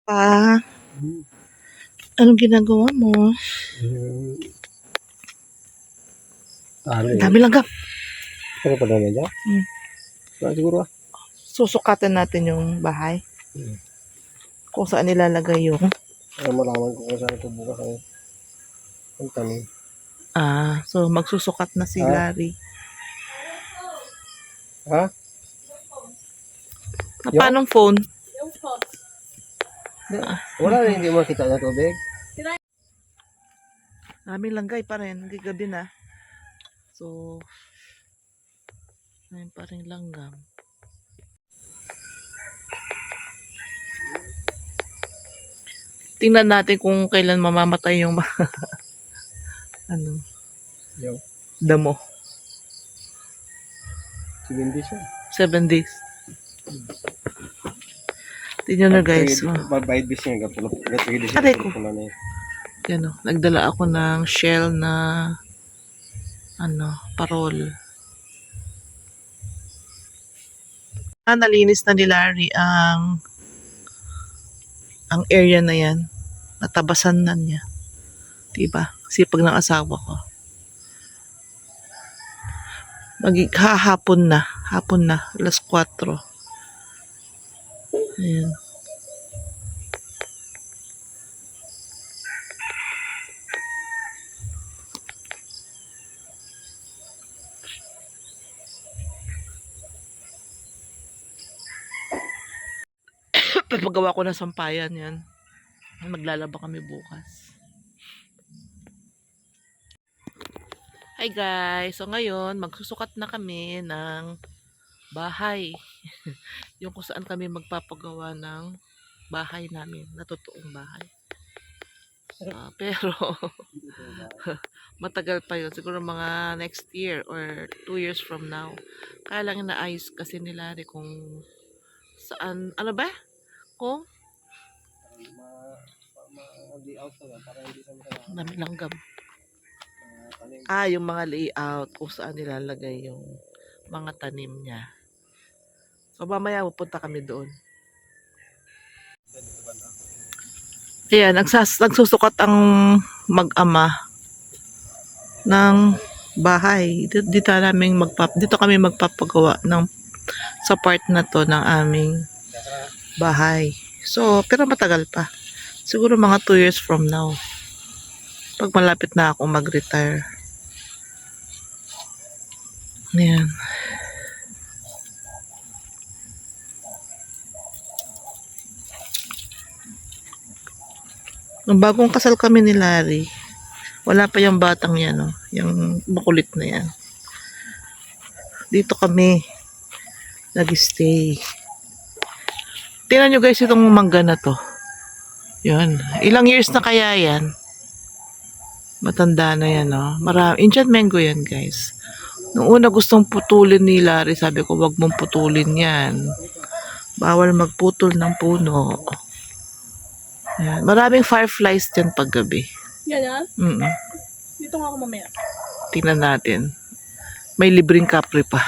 Pa, Hmm. anong ginagawa mo? Ano Ang dami langgam. Ano pa na dyan? Siguro Susukatan natin yung bahay. Kung saan nilalagay yung... Para malaman ko kung saan ito bukas ang tanim. So magsusukat na si Larry. Ha? Paanong phone? Wala na, hindi makita na tubig. Daming langgay pa rin. Gabi na. So, ngayon pa rin langgam. Tingnan natin kung kailan mamamatay yung Yung damo. 7 days yan. 7 days. Tingnan na guys. Babayad bis yan. Aray ko. Yan o. Nagdala ako ng shell na parol. Nalinis na ni Larry ang area na yan. Natabasan na niya. Diba? Sipag ng asawa ko. Hapon na. Alas 4. Ayan. Papagawa ko na sampayan yan. Maglalaba kami bukas. Hi guys! So ngayon, magsusukat na kami ng bahay. Yung kung saan kami magpapagawa ng bahay namin. Na totoong bahay. Pero matagal pa yun. Siguro mga next year or 2 years from now. Kaya lang inaayos kasi nila kung saan, kung dami langgam. Yung mga layout kung saan nilalagay yung mga tanim niya. So mamaya pupunta kami doon. Ayan, nagsusukat ang mag-ama ng bahay. Dito kami magpapagawa sa part na to ng aming bahay. So, pero matagal pa. Siguro mga 2 years from now. Pag malapit na ako mag-retire. Ayan. Nung bagong kasal kami ni Larry, wala pa yung batang yan, no? Yung makulit na yan. Dito kami nag-stay. Tingnan nyo guys itong mangga na to. Yan. Ilang years na kaya yan? Matanda na yan, no? Indian mango yan, guys. Nung una gustong putulin ni Larry, sabi ko, wag mong putulin yan. Bawal magputol ng puno. Yan. Maraming fireflies dyan paggabi. Yan. Dito nga ako mamaya. Tingnan natin. May libreng kapre pa.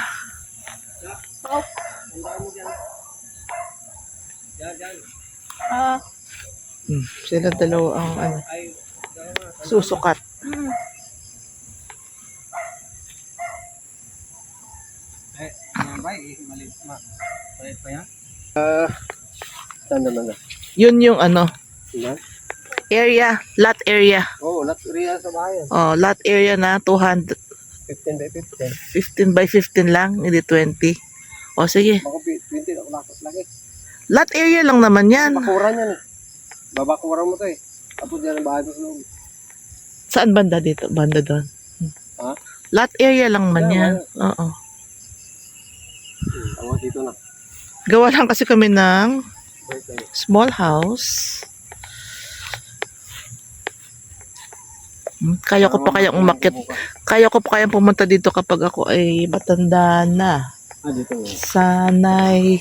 Sila dalawa ang susukat. Saan naman na? Yun yung Yan? lot area. Lot area sa bayan. Lot area na 200. 15 by 15 15. by 15 lang, hindi 20. Sige. Baka 20 na kulakot lagi. Lot area lang naman yan. Bakuran yan eh. Babakuran mo to eh. Tapos dyan ang bahay mo sa loob. Saan banda dito? Banda doon. Ha? Lot area lang man yan. Oo. Tawag dito na. Gawa lang kasi kami ng small house. Kaya ko pa kayang umakyat. Kaya ko pa kayang pumunta dito kapag ako ay matanda na. Dito nga. Sana'y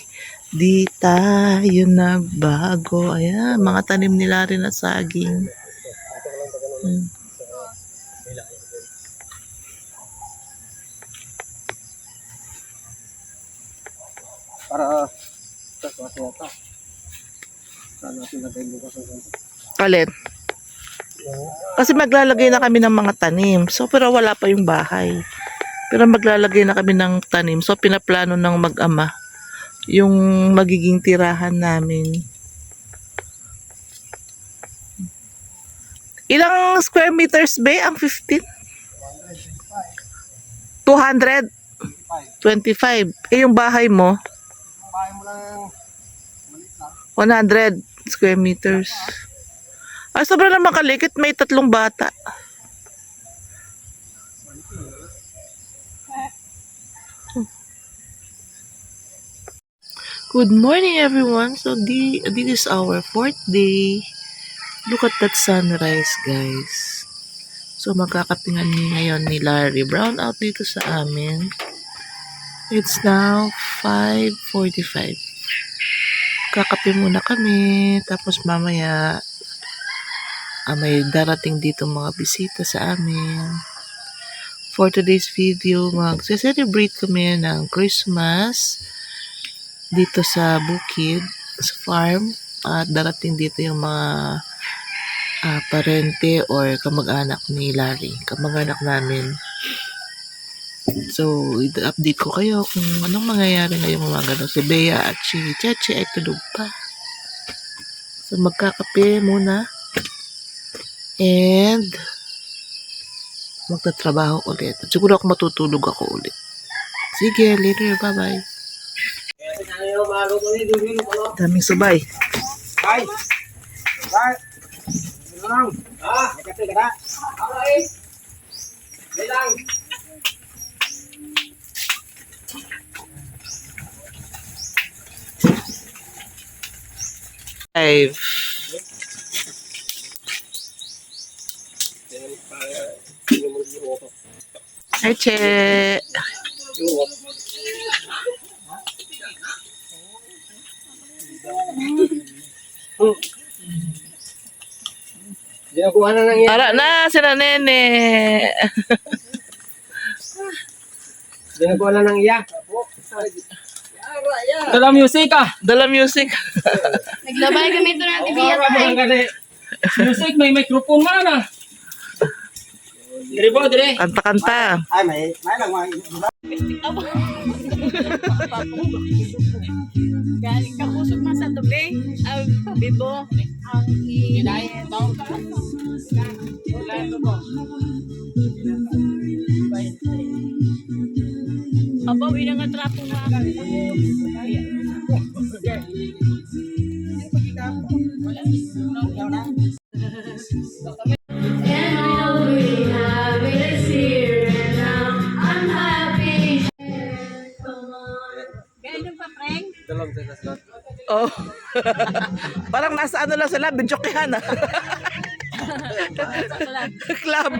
di tayo nagbago. Ayan, mga tanim nila rin na saging. Para sa yata. Saan natin lagay bukas ang ganito. Alin? Kasi maglalagay na kami ng mga tanim. So, pero wala pa yung bahay. Pero maglalagay na kami ng tanim. So, pinaplano ng mag-ama yung magiging tirahan namin. Ilang square meters ba ang 15? 200? 25. Eh, yung bahay mo? Bahay mo lang maliit lang. 100 square meters. Ay, sobrang naman kalikit. May 3 bata. Good morning, everyone. So, this is our 4th day. Look at that sunrise, guys. So, magkakapingan ngayon ni Larry. Brown out dito sa amin. It's now 5:45. Kakape muna kami. Tapos mamaya, may darating dito mga bisita sa amin. For today's video, mag-celebrate kami ng Christmas dito sa bukid, sa farm. At darating dito yung mga parente or kamag-anak ni Larry. Kamag-anak namin. So, i-update ko kayo kung anong mangyayari ngayong umaga. Si Bea at si Cheche ay tulog pa. So, magkakape muna. And, magtatrabaho ulit. Siguro ako matutulog ako ulit. Sige, later. Bye-bye. Daming sabay. Ay! Ay! Ano lang? May kape ka na? Okay. May lang. Five. Hi, Che. Ginakuha na lang yan. Tara na, sila Nene. Ginakuha na lang iya. Dala music ah. Dala music. Naglabay kami ito ng TV at Music, may microphone man ah. Dire po, dire. Kanta-kanta. Ay, may lang. galing ka pusok man sa tubi. Ang bibo. Ang i-diet. Aba, wala nga trapo nga. Ganyan pa, Frank? Dalawang tetas lang. Oh. Parang nasa ano lang sila, Bidyokehan ah. Club.